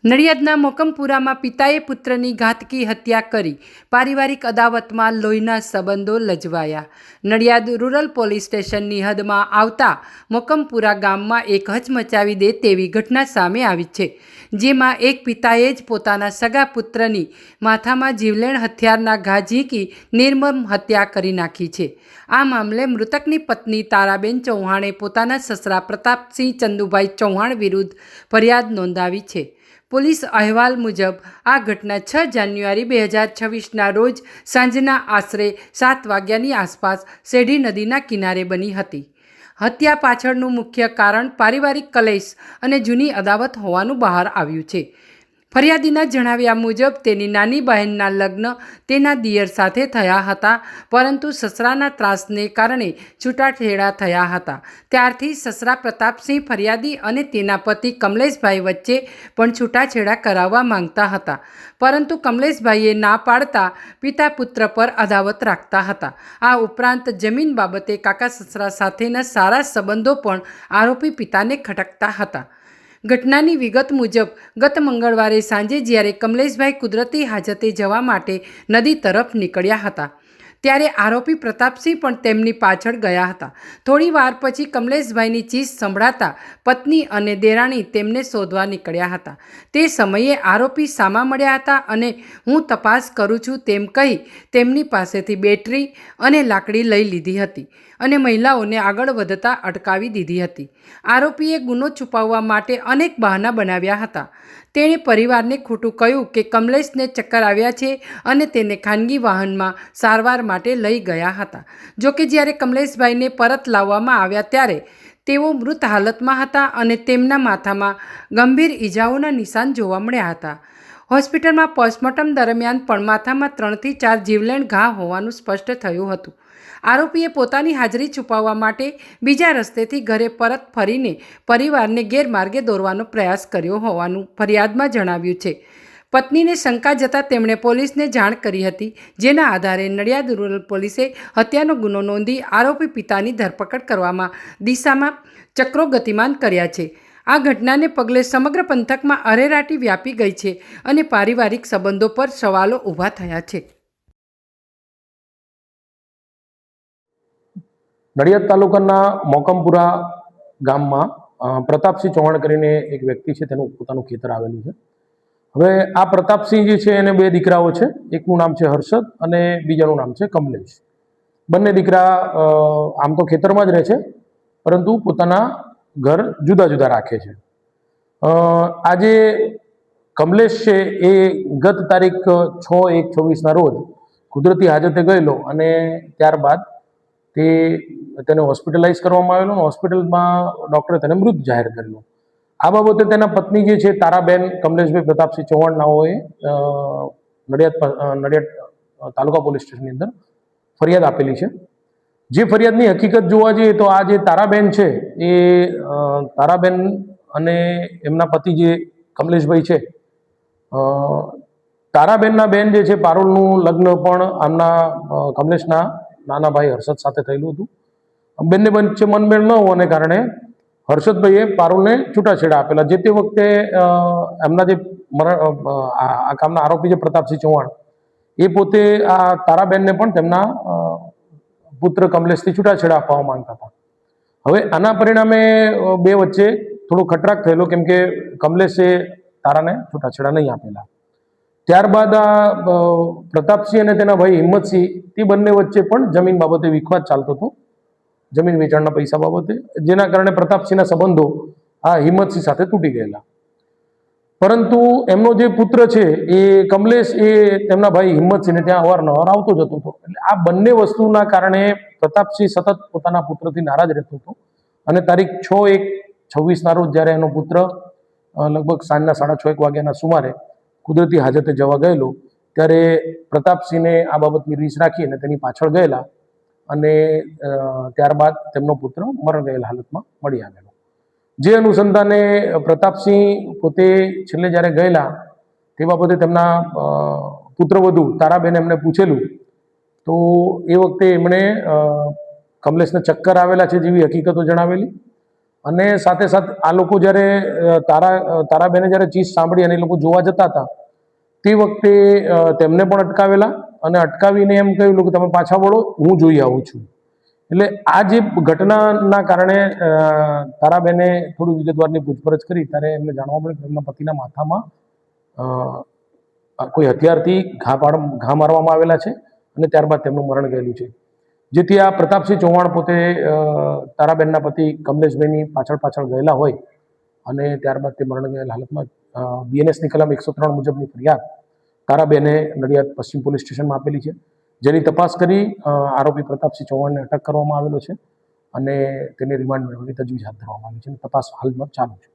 નડિયાદના મોકમપુરામાં પિતાએ પુત્રની ઘાતકી હત્યા કરી. પારિવારિક અદાવતમાં લોહીના સંબંધો લજવાયા. નડિયાદ રૂરલ પોલીસ સ્ટેશનની હદમાં આવતા મોકમપુરા ગામમાં એક હચમચાવી દે તેવી ઘટના સામે આવી છે, જેમાં એક પિતાએ જ પોતાના સગા પુત્રની માથામાં જીવલેણ હથિયારના ઘા ઝીંકી નિર્મમ હત્યા કરી નાખી છે. આ મામલે મૃતકની પત્ની તારાબેન ચૌહાણે પોતાના સસરા પ્રતાપસિંહ ચંદુભાઈ ચૌહાણ વિરુદ્ધ ફરિયાદ નોંધાવી છે. પોલીસ અહેવાલ મુજબ આ ઘટના 6 જાન્યુઆરી 2026ના રોજ સાંજના આશરે 7 વાગ્યાની આસપાસ શેઢી નદીના કિનારે બની હતી. હત્યા પાછળનું મુખ્ય કારણ પારિવારિક કલેશ અને જૂની અદાવત હોવાનું બહાર આવ્યું છે. ફરિયાદીના જણાવ્યા મુજબ તેની નાની બહેનના લગ્ન તેના દિયર સાથે થયા હતા, પરંતુ સસરાના ત્રાસને કારણે છૂટાછેડા થયા હતા. ત્યારથી સસરા પ્રતાપસિંહ ફરિયાદી અને તેના પતિ કમલેશભાઈ વચ્ચે પણ છૂટાછેડા કરાવવા માંગતા હતા, પરંતુ કમલેશભાઈએ ના પાડતા પિતા પુત્ર પર અદાવત રાખતા હતા. આ ઉપરાંત જમીન બાબતે કાકા સસરા સાથેના સારા સંબંધો પણ આરોપી પિતાને ખટકતા હતા. ઘટનાની વિગત મુજબ ગત મંગળવારે સાંજે જ્યારે કમલેશભાઈ કુદરતી હાજતે જવા માટે નદી તરફ નીકળ્યા હતા, ત્યારે આરોપી પ્રતાપસિંહ પણ તેમની પાછળ ગયા હતા. થોડી વાર પછી કમલેશભાઈની ચીસ સંભળાતા પત્ની અને દેરાણી તેમને શોધવા નીકળ્યા હતા. તે સમયે આરોપી સામા મળ્યા હતા અને હું તપાસ કરું છું તેમ કહી તેમની પાસેથી બેટરી અને લાકડી લઈ લીધી હતી અને મહિલાઓને આગળ વધતા અટકાવી દીધી હતી. આરોપીએ ગુનો છુપાવવા માટે અનેક બહાના બનાવ્યા હતા. તેણે પરિવારને ખોટું કહ્યું કે કમલેશને ચક્કર આવ્યા છે અને તેને ખાનગી વાહનમાં સારવાર માટે લઈ ગયા હતા. જોકે જ્યારે કમલેશભાઈને પરત લાવવામાં આવ્યા ત્યારે તેઓ મૃત હાલતમાં હતા અને તેમના માથામાં ગંભીર ઈજાઓના નિશાન જોવા મળ્યા હતા. હોસ્પિટલમાં પોસ્ટમોર્ટમ દરમિયાન પણ માથામાં 3 થી 4 જીવલેણ ઘા હોવાનું સ્પષ્ટ થયું હતું. આરોપીએ પોતાની હાજરી છુપાવવા માટે બીજા રસ્તેથી ઘરે પરત ફરીને પરિવારને ગેરમાર્ગે દોરવાનો પ્રયાસ કર્યો હોવાનું ફરિયાદમાં જણાવ્યું છે. પત્નીને શંકા જતાં તેમણે પોલીસને જાણ કરી હતી, જેના આધારે નડિયાદ રૂરલ પોલીસે હત્યાનો ગુનો નોંધી આરોપી પિતાની ધરપકડ કરવામાં દિશામાં ચક્રો ગતિમાન કર્યા છે. આ ઘટનાને પગલે સમગ્ર પંથકમાં અરેરાટી વ્યાપી ગઈ છે અને પારિવારિક સંબંધો પર સવાલો ઊભા થયા છે. નડિયાદ તાલુકાના મોકમપુરા ગામમાં પ્રતાપસિંહ ચૌહાણ કરીને એક વ્યક્તિ છે, તેનું પોતાનું ખેતર આવેલું છે. હવે આ પ્રતાપસિંહ જે છે એને 2 દીકરાઓ છે. એકનું નામ છે હર્ષદ અને બીજાનું નામ છે કમલેશ. બંને દીકરા આમ તો ખેતરમાં જ રહે છે, પરંતુ પોતાના ઘર જુદા જુદા રાખે છે. આજે કમલેશ છે એ ગત તારીખ 6/1/24ના રોજ કુદરતી હાજતે ગયેલો અને ત્યારબાદ તેને હોસ્પિટલાઇઝ કરવામાં આવેલો અને હોસ્પિટલમાં ડૉક્ટરે તેને મૃત જાહેર કરેલો. આ બાબતે તેના પત્ની જે છે તારાબેન કમલેશભાઈ પ્રતાપસિંહ ચૌહાણ નાઓએ નડિયાદ તાલુકા પોલીસ સ્ટેશનની અંદર ફરિયાદ આપેલી છે. જે ફરિયાદની હકીકત જોવા જઈએ તો આ જે તારાબેન છે એ તારાબેન અને એમના પતિ જે કમલેશભાઈ છે, તારાબેનના બેન જે છે પારુલનું લગ્ન પણ આમના કમલેશના નાના ભાઈ હર્ષદ સાથે થયેલું હતું. બંને વચ્ચે મનમેળ ન હોવાને કારણે હર્ષદભાઈએ પારુલને છૂટાછેડા આપેલા. જે તે વખતે એમના જે આ કામના આરોપી છે પ્રતાપસિંહ ચૌહાણ, એ પોતે આ તારાબેનને પણ તેમના પુત્ર કમલેશથી છૂટાછેડા આપવા માંગતા હતા. હવે આના પરિણામે 2 વચ્ચે થોડો ખટરાક થયેલો, કેમ કે કમલેશે તારાને છૂટાછેડા નહીં આપેલા. ત્યારબાદ આ પ્રતાપસિંહ અને તેના ભાઈ હિંમતસિંહ તે બંને વચ્ચે પણ જમીન બાબતે વિખવાદ ચાલતો હતો, જમીન વેચાણના પૈસા બાબતે, જેના કારણે પ્રતાપસિંહના સંબંધો આ હિંમતસિંહ સાથે તૂટી ગયેલા. પરંતુ એમનો જે પુત્ર છે એ કમલેશ એ તેમના ભાઈ હિંમતસિંહને ત્યાં અવારનવાર આવતો જતો હતો. એટલે આ બંને વસ્તુના કારણે પ્રતાપસિંહ સતત પોતાના પુત્રથી નારાજ રહેતો હતો અને તારીખ 6/1/26ના રોજ જ્યારે એનો પુત્ર લગભગ સાંજના 6:30 વાગ્યાના સુમારે કુદરતી હાજતે જવા ગયેલો, ત્યારે પ્રતાપસિંહને આ બાબતની રીસ રાખી અને તેની પાછળ ગયેલા અને ત્યારબાદ તેમનો પુત્ર મરણ ગયેલ હાલતમાં મળી આવેલો. જે અનુસંધાને પ્રતાપસિંહ પોતે છેલ્લે જ્યારે ગયેલા તે બાબતે તેમના પુત્રવધુ તારાબેને એમને પૂછેલું, તો એ વખતે એમણે કમલેશને ચક્કર આવેલા છે જેવી હકીકતો જણાવેલી અને સાથે સાથે આ લોકો જ્યારે તારાબેને જ્યારે ચીસ સાંભળી અને એ લોકો જોવા જતા હતા તે વખતે તેમને પણ અટકાવેલા અને અટકાવીને એમ કહ્યું કે તમે પાછા વળો, હું જોઈ આવું છું. એટલે આ જે ઘટનાના કારણે તારાબેને થોડી વિગતવારની પૂછપરછ કરી ત્યારે એમને જાણવા મળ્યું કે એમના પતિના માથામાં કોઈ હથિયારથી ઘા મારવામાં આવેલા છે અને ત્યારબાદ તેમનું મરણ ગયેલું છે. જેથી આ પ્રતાપસિંહ ચૌહાણ પોતે તારાબેનના પતિ કમલેશભાઈની પાછળ ગયેલા હોય અને ત્યારબાદ તે મરણ ગયેલ હાલતમાં બીએનએસની કલમ 103 મુજબની ફરિયાદ તારાબેને નડિયાદ પશ્ચિમ પોલીસ સ્ટેશનમાં આપેલી છે, જેની તપાસ કરી આરોપી પ્રતાપસિંહ ચૌહાણને અટક કરવામાં આવેલો છે અને તેને રિમાન્ડ મેળવવાની તજવીજ હાથ ધરવામાં આવી છે. તપાસ હાલમાં ચાલુ છે.